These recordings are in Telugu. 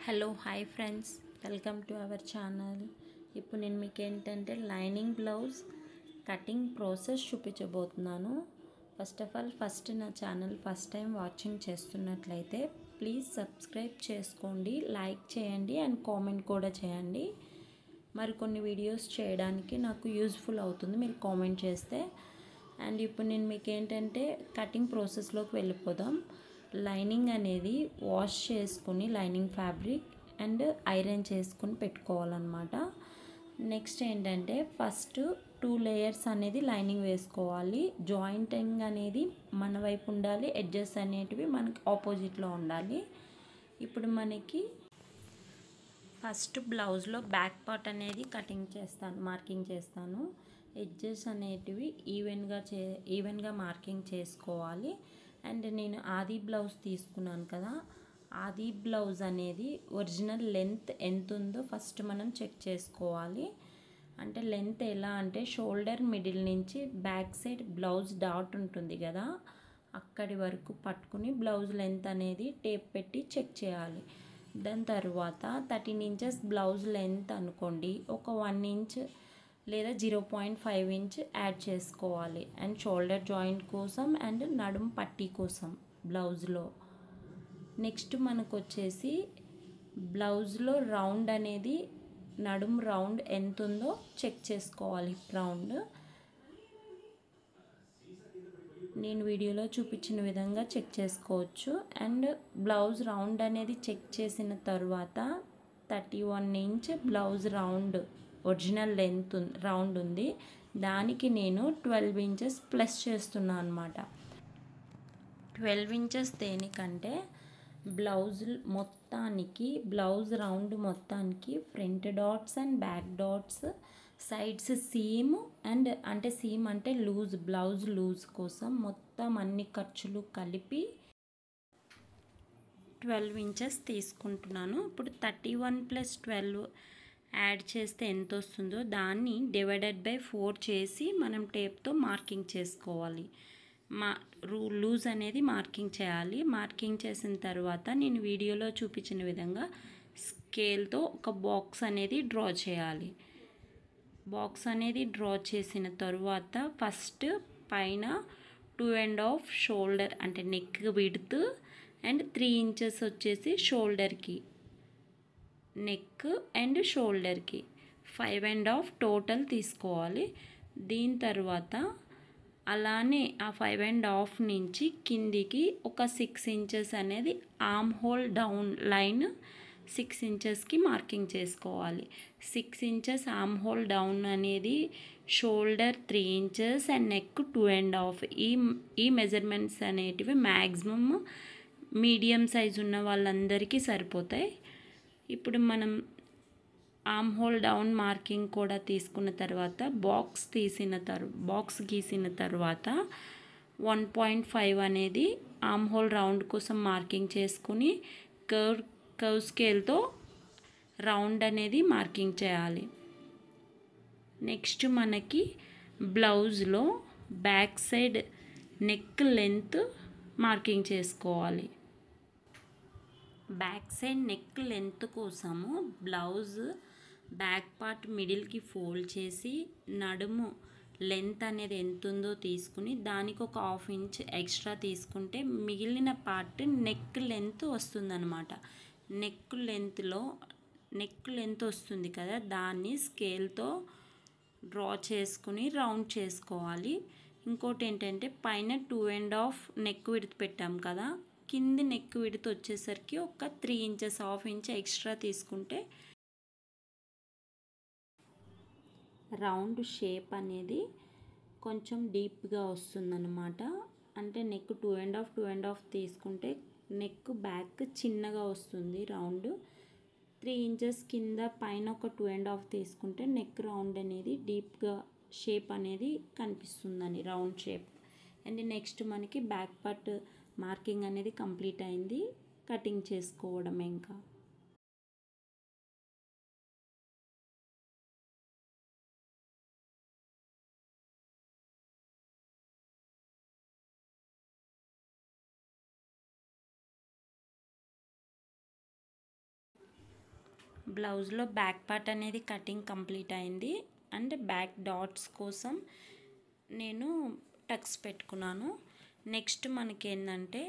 Hello hi friends, welcome to our channel. ఇప్పుడు నేను మీకు ఏంటంటే లైనింగ్ బ్లౌజ్ కటింగ్ ప్రాసెస్ చూపించబోతున్నాను. ఫస్ట్ నా ఛానల్ ఫస్ట్ టైం వాచింగ్ చేస్తున్నట్లయితే ప్లీజ్ సబ్స్క్రైబ్ చేసుకోండి, లైక్ చేయండి అండ్ కామెంట్ కూడా చేయండి. మరికొన్ని వీడియోస్ చేయడానికి నాకు యూజ్ఫుల్ అవుతుంది మీరు కామెంట్ చేస్తే. అండ్ ఇప్పుడు నేను మీకు ఏంటంటే కటింగ్ ప్రాసెస్లోకి వెళ్ళిపోదాం. లైనింగ్ అనేది వాష్ చేసుకుని లైనింగ్ ఫ్యాబ్రిక్ అండ్ ఐరన్ చేసుకుని పెట్టుకోవాలన్నమాట. నెక్స్ట్ ఏంటంటే ఫస్ట్ 2 లేయర్స్ అనేది లైనింగ్ వేసుకోవాలి. జాయింటింగ్ అనేది మన వైపు ఉండాలి, ఎడ్జెస్ అనేటివి మనకి ఆపోజిట్లో ఉండాలి. ఇప్పుడు మనకి ఫస్ట్ బ్లౌజ్లో బ్యాక్ పార్ట్ అనేది మార్కింగ్ చేస్తాను. ఎడ్జెస్ అనేటివి ఈవెన్గా మార్కింగ్ చేసుకోవాలి. అండ్ నేను ఆది బ్లౌజ్ తీసుకున్నాను కదా, ఆది బ్లౌజ్ అనేది ఒరిజినల్ లెంత్ ఎంత ఉందో ఫస్ట్ మనం చెక్ చేసుకోవాలి. అంటే లెంత్ ఎలా అంటే షోల్డర్ మిడిల్ నుంచి బ్యాక్ సైడ్ బ్లౌజ్ డాట్ ఉంటుంది కదా, అక్కడి వరకు పట్టుకుని బ్లౌజ్ లెంత్ అనేది టేప్ పెట్టి చెక్ చేయాలి. దాని తర్వాత 13 ఇంచెస్ బ్లౌజ్ లెంత్ అనుకోండి, ఒక 1 ఇంచ్ లేదా 0.5 ఇంచ్ యాడ్ చేసుకోవాలి. అండ్ షోల్డర్ జాయింట్ కోసం అండ్ నడుం పట్టీ కోసం బ్లౌజ్లో. నెక్స్ట్ మనకు వచ్చేసి బ్లౌజ్లో రౌండ్ అనేది నడుం రౌండ్ ఎంత ఉందో చెక్ చేసుకోవాలి. రౌండ్ నేను వీడియోలో చూపించిన విధంగా చెక్ చేసుకోవచ్చు. అండ్ బ్లౌజ్ రౌండ్ అనేది చెక్ చేసిన తర్వాత 31 inch blouse round original length round ఉంది, దానికి నేను 12 ఇంచెస్ ప్లస్ చేస్తున్నాను అనమాట. 12 ఇంచెస్ దేనికంటే బ్లౌజ్ రౌండ్ మొత్తానికి front darts and back darts, sides seam అంటే లూజ్ బ్లౌజ్ లూజ్ కోసం మొత్తం అన్ని ఖర్చులు కలిపి 12 ఇంచెస్ తీసుకుంటున్నాను. ఇప్పుడు 31 + 12 యాడ్ చేస్తే ఎంత వస్తుందో దాన్ని /4 చేసి మనం టేప్తో మార్కింగ్ చేసుకోవాలి. లూజ్ అనేది మార్కింగ్ చేయాలి. మార్కింగ్ చేసిన తర్వాత నేను వీడియోలో చూపించిన విధంగా స్కేల్తో ఒక బాక్స్ అనేది డ్రా చేయాలి. బాక్స్ అనేది డ్రా చేసిన తర్వాత ఫస్ట్ పైన 2.5 షోల్డర్ అంటే నెక్ విడ్త్ అండ్ 3 ఇంచెస్ వచ్చేసి షోల్డర్కి, నెక్ అండ్ షోల్డర్కి 5.5 టోటల్ తీసుకోవాలి. దీని తర్వాత అలానే ఆ 5.5 నుంచి కిందికి ఒక 6 ఇంచెస్ అనేది ఆర్మ్ హోల్ డౌన్ లైన్ 6 ఇంచెస్కి మార్కింగ్ చేసుకోవాలి. 6 ఇంచెస్ ఆర్మ్ హోల్ డౌన్ అనేది షోల్డర్ 3 ఇంచెస్ అండ్ నెక్ 2.5. ఈ మెజర్మెంట్స్ అనేటివి మ్యాక్సిమమ్ మీడియం సైజు ఉన్న వాళ్ళందరికీ సరిపోతాయి. ఇప్పుడు మనం ఆర్మ్ హోల్ డౌన్ మార్కింగ్ కూడా తీసుకున్న తర్వాత బాక్స్ గీసిన తర్వాత 1.5 అనేది ఆర్మ్ హోల్ రౌండ్ కోసం మార్కింగ్ చేసుకుని కర్వ్ స్కేల్తో రౌండ్ అనేది మార్కింగ్ చేయాలి. నెక్స్ట్ మనకి బ్లౌజ్లో back side neck length marking చేసుకోవాలి. బ్యాక్ సైడ్ నెక్ లెంత్ కోసము బ్లౌజ్ బ్యాక్ పార్ట్ మిడిల్కి ఫోల్డ్ చేసి నడుము లెంత్ అనేది ఎంత ఉందో తీసుకుని దానికి ఒక 1/2 ఇంచ్ ఎక్స్ట్రా తీసుకుంటే మిగిలిన పార్ట్ నెక్ లెంత్ వస్తుందన్నమాట. నెక్ లెంత్ వస్తుంది కదా, దాన్ని స్కేల్తో డ్రా చేసుకుని రౌండ్ చేసుకోవాలి. ఇంకోటి ఏంటంటే పైన 2.5 నెక్ విడ్త్ పెట్టాం కదా, కింది నెక్ విడ్త్ వచ్చేసరికి ఒక 3 ఇంచెస్ 1/2 ఇంచ్ ఎక్స్ట్రా తీసుకుంటే రౌండ్ షేప్ అనేది కొంచెం డీప్గా వస్తుందన్నమాట. అంటే నెక్ 2.5 తీసుకుంటే నెక్ బ్యాక్ చిన్నగా వస్తుంది రౌండ్. 3 ఇంచెస్ కింద పైన ఒక 2.5 తీసుకుంటే నెక్ రౌండ్ అనేది డీప్గా షేప్ అనేది కనిపిస్తుందని రౌండ్ షేప్. అండ్ నెక్స్ట్ మనకి బ్యాక్ పార్ట్ మార్కింగ్ అనేది కంప్లీట్ అయింది. కటింగ్ చేసుకోవడమే ఇంకా. బ్లౌజ్లో బ్యాక్ పార్ట్ అనేది కటింగ్ కంప్లీట్ అయింది. అండ్ బ్యాక్ డాట్స్ కోసం నేను టక్స్ పెట్టుకున్నాను. నెక్స్ట్ మనకి ఏంటంటే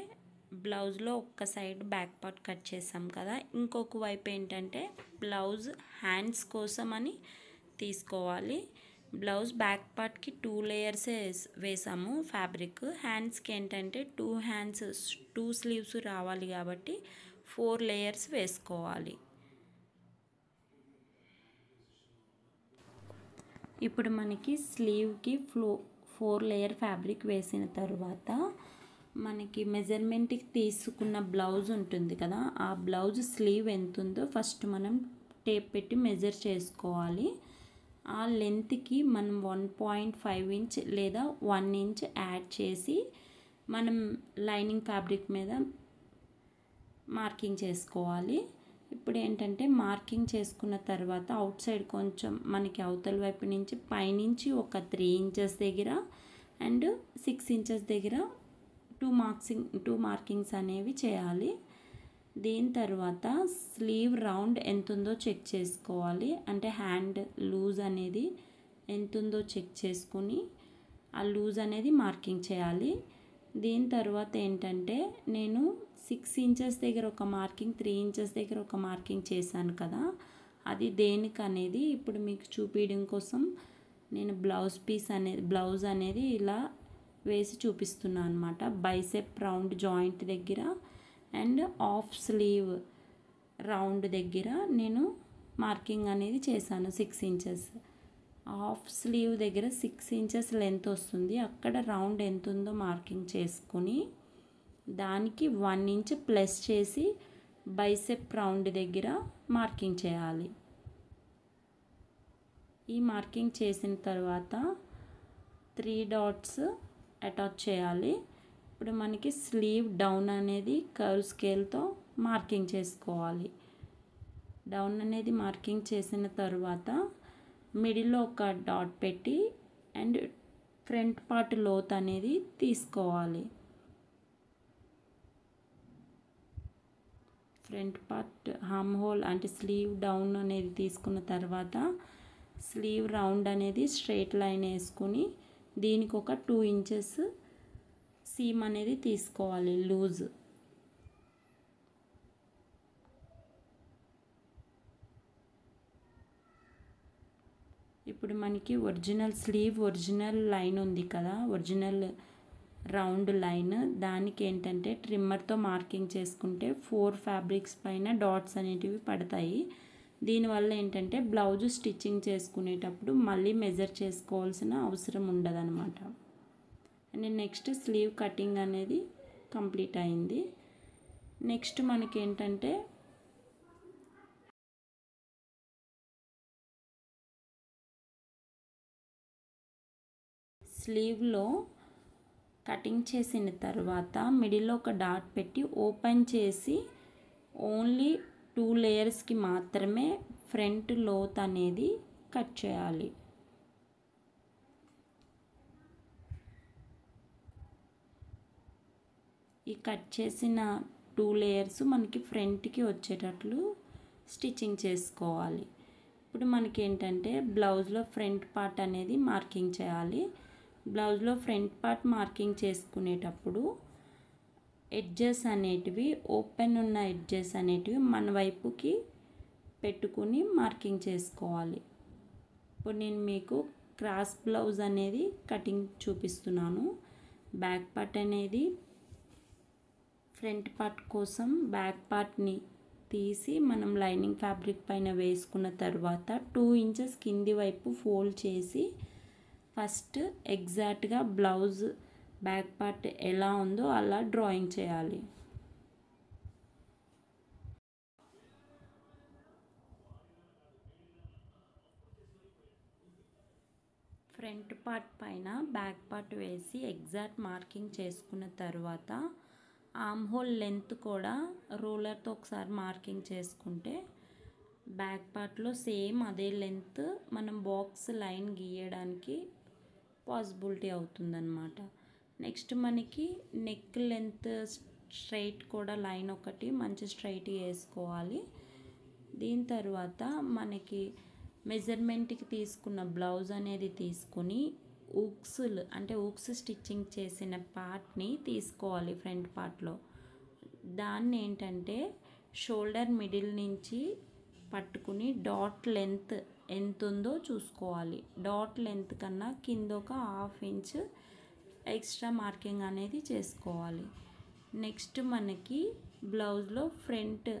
బ్లౌజ్లో ఒక్క సైడ్ బ్యాక్ పార్ట్ కట్ చేసాం కదా, ఇంకొక వైపు ఏంటంటే బ్లౌజ్ హ్యాండ్స్ కోసం అని తీసుకోవాలి. బ్లౌజ్ బ్యాక్ పార్ట్కి 2 లేయర్స్ వేసాము ఫ్యాబ్రిక్. హ్యాండ్స్కి ఏంటంటే 2 స్లీవ్స్ రావాలి కాబట్టి 4 లేయర్స్ వేసుకోవాలి. ఇప్పుడు మనకి స్లీవ్కి 4 లేయర్ ఫ్యాబ్రిక్ వేసిన తర్వాత మనకి మెజర్మెంట్కి తీసుకున్న బ్లౌజ్ ఉంటుంది కదా, ఆ బ్లౌజ్ స్లీవ్ ఎంత ఉందో ఫస్ట్ మనం టేప్ పెట్టి మెజర్ చేసుకోవాలి. ఆ లెంత్కి మనం 1.5 ఇంచ్ లేదా 1 ఇంచ్ యాడ్ చేసి మనం లైనింగ్ ఫ్యాబ్రిక్ మీద మార్కింగ్ చేసుకోవాలి. ఇప్పుడు ఏంటంటే మార్కింగ్ చేసుకున్న తర్వాత అవుట్ సైడ్ కొంచెం మనకి అవతల వైపు నుంచి పైనుంచి ఒక 3 ఇంచెస్ దగ్గర అండ్ 6 ఇంచెస్ దగ్గర 2 మార్కింగ్స్ అనేవి చేయాలి. దీని తర్వాత స్లీవ్ రౌండ్ ఎంత ఉందో చెక్ చేసుకోవాలి. అంటే హ్యాండ్ లూజ్ అనేది ఎంత ఉందో చెక్ చేసుకుని ఆ లూజ్ అనేది మార్కింగ్ చేయాలి. దీని తర్వాత ఏంటంటే నేను 6 ఇంచెస్ దగ్గర ఒక మార్కింగ్, 3 ఇంచెస్ దగ్గర ఒక మార్కింగ్ చేశాను కదా, అది దేనికి అనేది ఇప్పుడు మీకు చూపించడం కోసం నేను బ్లౌజ్ అనేది ఇలా వేసి చూపిస్తున్నాను అనమాట. బైసెప్ రౌండ్ జాయింట్ దగ్గర అండ్ హాఫ్ స్లీవ్ రౌండ్ దగ్గర నేను మార్కింగ్ అనేది చేశాను 6 ఇంచెస్. హాఫ్ స్లీవ్ దగ్గర 6 ఇంచెస్ లెంత్ వస్తుంది. అక్కడ రౌండ్ ఎంత ఉందో మార్కింగ్ చేసుకొని దానికి 1 ఇంచ్ ప్లస్ చేసి బైసెప్ రౌండ్ దగ్గర మార్కింగ్ చేయాలి. ఈ మార్కింగ్ చేసిన తర్వాత 3 డాట్స్ అటాచ్ చేయాలి. ఇప్పుడు మనకి స్లీవ్ డౌన్ అనేది కర్వ్ స్కేల్తో మార్కింగ్ చేసుకోవాలి. డౌన్ అనేది మార్కింగ్ చేసిన తర్వాత మిడిల్లో ఒక డాట్ పెట్టి అండ్ ఫ్రంట్ పార్ట్ లోత్ అనేది తీసుకోవాలి. ఫ్రంట్ పార్ట్ హామ్ హోల్ అంటే స్లీవ్ డౌన్ అనేది తీసుకున్న తర్వాత స్లీవ్ రౌండ్ అనేది స్ట్రైట్ లైన్ వేసుకుని దీనికి ఒక 2 ఇంచెస్ సీమ్ అనేది తీసుకోవాలి లూజ్. ఇప్పుడు మనకి ఒరిజినల్ లైన్ ఉంది కదా, ఒరిజినల్ రౌండ్ లైన్, దానికి ఏంటంటే ట్రిమ్మర్తో మార్కింగ్ చేసుకుంటే 4 ఫ్యాబ్రిక్స్ పైన డాట్స్ అనేటివి పడతాయి. దీనివల్ల ఏంటంటే బ్లౌజ్ స్టిచ్చింగ్ చేసుకునేటప్పుడు మళ్ళీ మెజర్ చేసుకోవాల్సిన అవసరం ఉండదన్నమాట. అండ్ నెక్స్ట్ స్లీవ్ కటింగ్ అనేది కంప్లీట్ అయింది. నెక్స్ట్ మనకి ఏంటంటే స్లీవ్లో కటింగ్ చేసిన తర్వాత మిడిల్లో ఒక డాట్ పెట్టి ఓపెన్ చేసి ఓన్లీ 2 లేయర్స్కి మాత్రమే ఫ్రంట్ లోత్ అనేది కట్ చేయాలి. ఈ కట్ చేసిన 2 లేయర్స్ మనకి ఫ్రంట్కి వచ్చేటట్లు స్టిచ్చింగ్ చేసుకోవాలి. ఇప్పుడు మనకి ఏంటంటే బ్లౌజ్లో ఫ్రంట్ పార్ట్ అనేది మార్కింగ్ చేయాలి. బ్లౌజ్లో ఫ్రంట్ పార్ట్ మార్కింగ్ చేసుకునేటప్పుడు ఎడ్జెస్ అనేటివి ఓపెన్ ఉన్న ఎడ్జెస్ అనేటివి మన వైపుకి పెట్టుకుని మార్కింగ్ చేసుకోవాలి. ఇప్పుడు నేను మీకు క్రాస్ బ్లౌజ్ అనేది కటింగ్ చూపిస్తున్నాను. బ్యాక్ పార్ట్ అనేది ఫ్రంట్ పార్ట్ కోసం బ్యాక్ పార్ట్ని తీసి మనం లైనింగ్ ఫ్యాబ్రిక్ పైన వేసుకున్న తర్వాత 2 ఇంచెస్ కింది వైపు ఫోల్డ్ చేసి ఫస్ట్ ఎగ్జాక్ట్గా బ్లౌజ్ బ్యాక్ పార్ట్ ఎలా ఉందో అలా డ్రాయింగ్ చేయాలి. ఫ్రంట్ పార్ట్ పైన బ్యాక్ పార్ట్ వేసి ఎగ్జాక్ట్ మార్కింగ్ చేసుకున్న తర్వాత ఆర్మ్ హోల్ లెంత్ కూడా రూలర్తో ఒకసారి మార్కింగ్ చేసుకుంటే బ్యాక్ పార్ట్లో సేమ్ అదే లెంత్ మనం బాక్స్ లైన్ గీయడానికి పాసిబిలిటీ అవుతుందన్నమాట. నెక్స్ట్ మనకి నెక్ లెంత్ స్ట్రైట్ కూడా లైన్ ఒకటి మంచి స్ట్రైట్ వేసుకోవాలి. దీని తర్వాత మనకి మెజర్మెంట్కి తీసుకున్న బ్లౌజ్ అనేది తీసుకొని ఊక్సులు అంటే ఊక్స్ స్టిచ్చింగ్ చేసిన పార్ట్ని తీసుకోవాలి ఫ్రంట్ పార్ట్లో. దాన్ని ఏంటంటే షోల్డర్ మిడిల్ నుంచి పట్టుకుని డాట్ లెంత్ ఎంత ఉందో చూసుకోవాలి. డాట్ లెంత్ కన్నా కింద ఒక 1/2 ఇంచ్ ఎక్స్ట్రా మార్కింగ్ అనేది చేసుకోవాలి. నెక్స్ట్ మనకి బ్లౌజ్లో ఫ్రంట్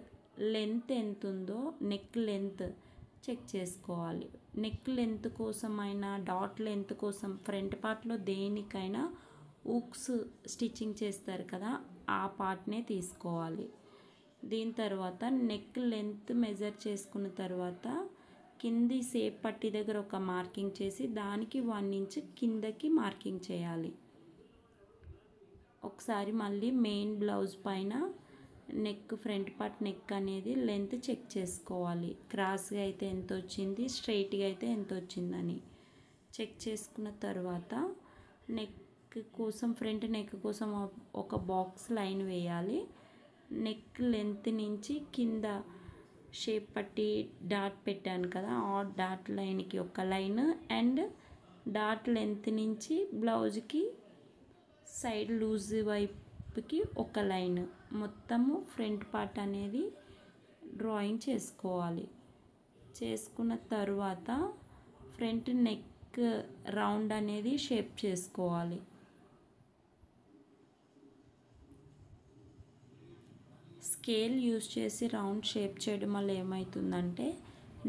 లెంత్ ఎంత ఉందో నెక్ లెంత్ చెక్ చేసుకోవాలి. నెక్ లెంత్ కోసమైనా డాట్ లెంత్ కోసం ఫ్రంట్ పార్ట్లో దేనికైనా ఊక్స్ స్టిచ్చింగ్ చేస్తారు కదా, ఆ పార్ట్నే తీసుకోవాలి. దీని తర్వాత నెక్ లెంత్ మెజర్ చేసుకున్న తర్వాత కింది సేప్ పట్టి దగ్గర ఒక మార్కింగ్ చేసి దానికి 1 ఇంచ్ కిందకి మార్కింగ్ చేయాలి. ఒకసారి మళ్ళీ మెయిన్ బ్లౌజ్ పైన నెక్ ఫ్రంట్ పార్ట్ నెక్ అనేది లెంత్ చెక్ చేసుకోవాలి. క్రాస్గా అయితే ఎంత వచ్చింది, స్ట్రైట్గా అయితే ఎంత వచ్చిందని చెక్ చేసుకున్న తర్వాత నెక్ కోసం ఫ్రంట్ నెక్ కోసం ఒక బాక్స్ లైన్ వేయాలి. నెక్ లెంత్ నుంచి కింద షేప్ పట్టి డాట్ పెట్టాను కదా, ఆ డాట్ లైన్కి ఒక లైన్ అండ్ డాట్ లెంత్ నుంచి బ్లౌజ్కి సైడ్ లూజ్ వైపుకి ఒక లైన్, మొత్తము ఫ్రంట్ పార్ట్ అనేది డ్రాయింగ్ చేసుకోవాలి. చేసుకున్న తర్వాత ఫ్రంట్ నెక్ రౌండ్ అనేది షేప్ చేసుకోవాలి. స్కేల్ యూజ్ చేసి రౌండ్ షేప్ చేయడం వల్ల ఏమవుతుందంటే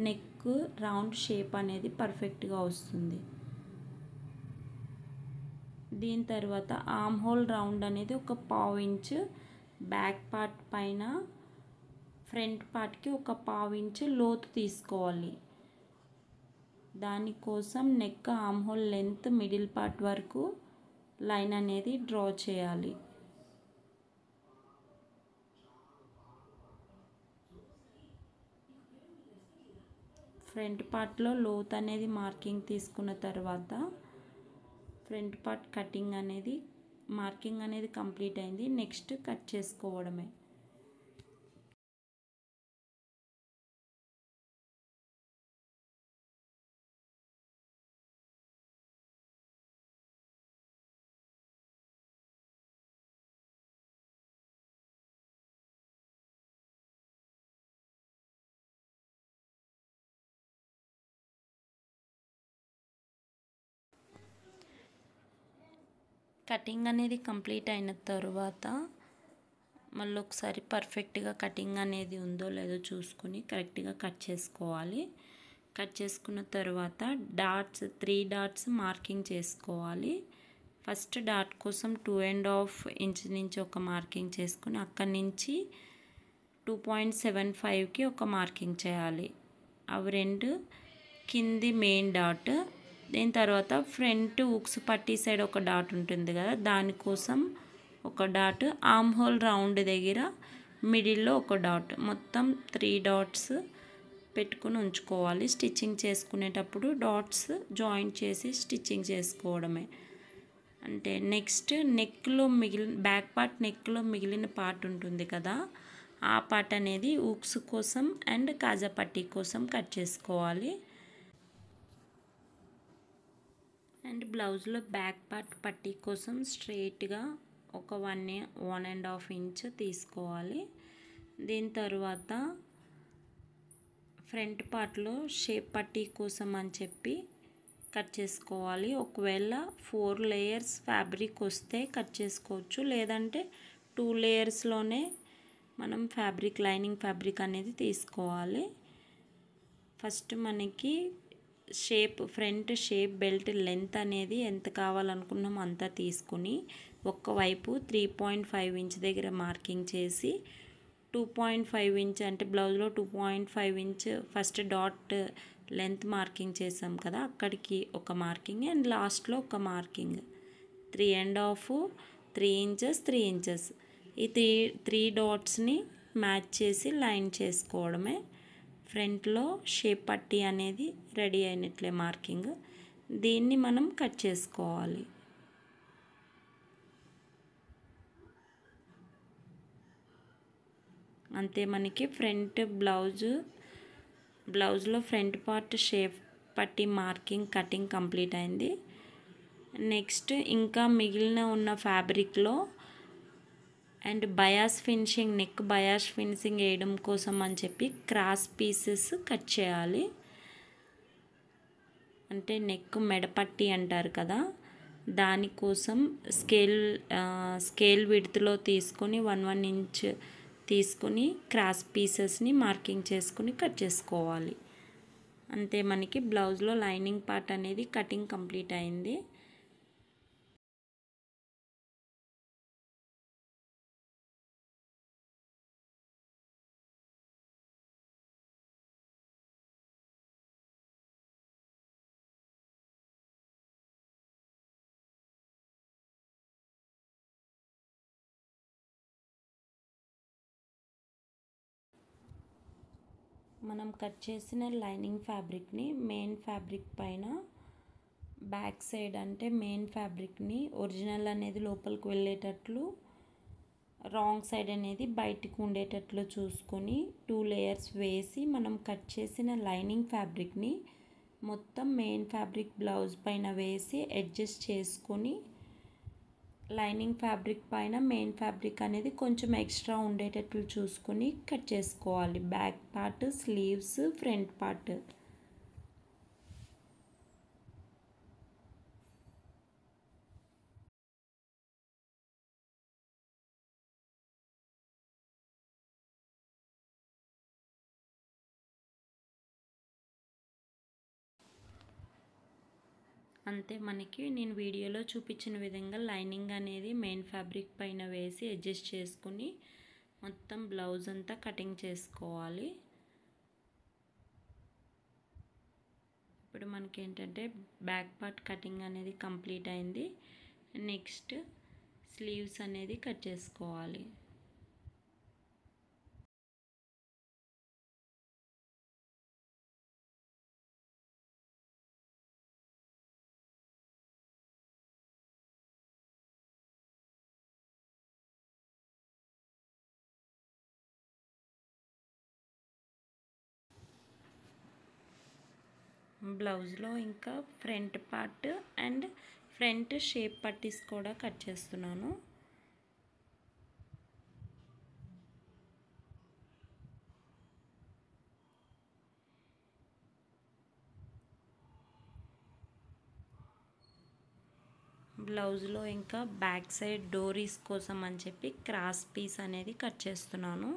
నెక్ రౌండ్ షేప్ అనేది పర్ఫెక్ట్గా వస్తుంది. దీని తర్వాత ఆర్మ్ హోల్ రౌండ్ అనేది ఒక 1/2 ఇంచ్ బ్యాక్ పార్ట్ పైన ఫ్రంట్ పార్ట్కి ఒక 1/2 ఇంచ్ లోతు తీసుకోవాలి. దానికోసం neck arm whole length middle part వరకు లైన్ అనేది డ్రా చేయాలి. ఫ్రంట్ పార్ట్లో లోత్ అనేది మార్కింగ్ తీసుకున్న తర్వాత ఫ్రంట్ పార్ట్ కటింగ్ అనేది మార్కింగ్ అనేది కంప్లీట్ అయింది. నెక్స్ట్ కట్ చేసుకోవడమే. కటింగ్ అనేది కంప్లీట్ అయిన తర్వాత మళ్ళీ ఒకసారి పర్ఫెక్ట్గా కటింగ్ అనేది ఉందో లేదో చూసుకొని కరెక్ట్గా కట్ చేసుకోవాలి. కట్ చేసుకున్న తర్వాత 3 డాట్స్ మార్కింగ్ చేసుకోవాలి. ఫస్ట్ డాట్ కోసం 2.5 ఇంచ్ నుంచి ఒక మార్కింగ్ చేసుకుని అక్కడి నుంచి 2.75కి ఒక మార్కింగ్ చేయాలి. అవి 2 కింది మెయిన్ డాట్. దీని తర్వాత ఫ్రంట్ ఉక్స్ పట్టి సైడ్ ఒక డాట్ ఉంటుంది కదా, దానికోసం ఒక డాట్, ఆర్మ్ హోల్ రౌండ్ దగ్గర మిడిల్లో ఒక డాట్, మొత్తం 3 డాట్స్ పెట్టుకుని ఉంచుకోవాలి. స్టిచ్చింగ్ చేసుకునేటప్పుడు డాట్స్ జాయింట్ చేసి స్టిచ్చింగ్ చేసుకోవడమే. అంటే నెక్స్ట్ నెక్లో బ్యాక్ పార్ట్ నెక్లో మిగిలిన పార్ట్ ఉంటుంది కదా, ఆ పార్ట్ అనేది ఉక్స్ కోసం అండ్ కాజా పట్టీ కోసం కట్ చేసుకోవాలి. అండ్ బ్లౌజ్లో బ్యాక్ పార్ట్ పట్టీ కోసం స్ట్రైట్గా ఒక 1.5 ఇంచ్ తీసుకోవాలి. దీని తర్వాత ఫ్రంట్ పార్ట్లో షేప్ పట్టీ కోసం అని చెప్పి కట్ చేసుకోవాలి. ఒకవేళ 4 లేయర్స్ ఫ్యాబ్రిక్ వస్తే కట్ చేసుకోవచ్చు, లేదంటే 2 లేయర్స్లోనే మనం లైనింగ్ ఫ్యాబ్రిక్ అనేది తీసుకోవాలి. ఫస్ట్ మనకి ఫ్రంట్ షేప్ బెల్ట్ లెంత్ అనేది ఎంత కావాలనుకున్నామో అంతా తీసుకుని ఒక్కవైపు 3.5 ఇంచ్ దగ్గర మార్కింగ్ చేసి 2.5 ఇంచ్ అంటే బ్లౌజ్లో 2.5 inch first dot length marking చేసాం కదా, అక్కడికి ఒక మార్కింగ్ అండ్ లాస్ట్లో ఒక మార్కింగ్ 3.5 3 ఇంచెస్ 3 ఇంచెస్ ఈ 3 డాట్స్ని మ్యాచ్ చేసి లైన్ చేసుకోవడమే. ఫ్రంట్లో షేప్ పట్టీ అనేది రెడీ అయినట్లే మార్కింగ్. దీన్ని మనం కట్ చేసుకోవాలి. అంతే, మనకి ఫ్రంట్ బ్లౌజ్ బ్లౌజ్లో ఫ్రంట్ పార్ట్ షేప్ పట్టి మార్కింగ్ కటింగ్ కంప్లీట్ అయింది. నెక్స్ట్ ఇంకా మిగిలిన ఉన్న ఫ్యాబ్రిక్లో and bias finishing, neck bias finishing వేయడం కోసం అని చెప్పి క్రాస్ పీసెస్ కట్ చేయాలి. అంటే నెక్ మెడపట్టి అంటారు కదా, దానికోసం స్కేల్ విడ్త్లో తీసుకొని 1 ఇంచ్ తీసుకొని క్రాస్ పీసెస్ని మార్కింగ్ చేసుకొని కట్ చేసుకోవాలి. అంతే, మనకి బ్లౌజ్లో లైనింగ్ పార్ట్ అనేది కటింగ్ కంప్లీట్ అయింది. మనం కట్ చేసిన లైనింగ్ ఫ్యాబ్రిక్ని మెయిన్ ఫ్యాబ్రిక్ పైన బ్యాక్ సైడ్, అంటే మెయిన్ ఫ్యాబ్రిక్ని ఒరిజినల్ అనేది లోపలికి వెళ్ళేటట్లు, రాంగ్ సైడ్ అనేది బయటికి ఉండేటట్లు చూసుకొని 2 లేయర్స్ వేసి మనం కట్ చేసిన లైనింగ్ ఫ్యాబ్రిక్ని మొత్తం మెయిన్ ఫ్యాబ్రిక్ బ్లౌజ్ పైన వేసి అడ్జస్ట్ చేసుకొని, లైనింగ్ ఫ్యాబ్రిక్ పైన మెయిన్ ఫ్యాబ్రిక్ అనేది కొంచెం ఎక్స్ట్రా ఉండేటట్లు చూసుకొని కట్ చేసుకోవాలి. Back part, sleeves, front part. అంతే, మనకి నేను వీడియోలో చూపించిన విధంగా లైనింగ్ అనేది మెయిన్ ఫ్యాబ్రిక్ పైన వేసి అడ్జస్ట్ చేసుకుని మొత్తం బ్లౌజ్ అంతా కటింగ్ చేసుకోవాలి. ఇప్పుడు మనకి ఏంటంటే బ్యాక్ పార్ట్ కటింగ్ అనేది కంప్లీట్ అయింది. నెక్స్ట్ స్లీవ్స్ అనేది కట్ చేసుకోవాలి. బ్లౌజ్లో ఇంకా front part and front shape పట్టీస్ కూడా కట్ చేస్తున్నాను. బ్లౌజ్లో ఇంకా బ్యాక్ సైడ్ డోరీస్ కోసం అని చెప్పి క్రాస్ పీస్ అనేది కట్ చేస్తున్నాను.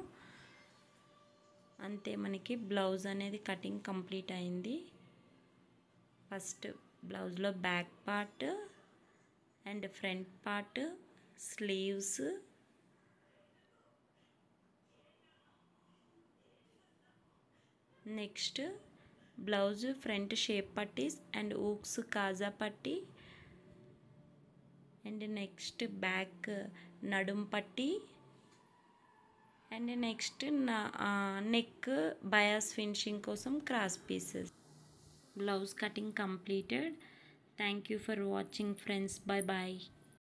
అంతే, మనకి బ్లౌజ్ అనేది కటింగ్ కంప్లీట్ అయింది. ఫస్ట్ బ్లౌజ్లో back part and front part, sleeves, next blouse front shape పట్టీస్ అండ్ ఊక్స్ కాజా పట్టీ, అండ్ నెక్స్ట్ బ్యాక్ నడుం పట్టీ, and next neck bias finishing కోసం cross pieces. Blouse cutting completed. Thank you for watching friends. Bye bye.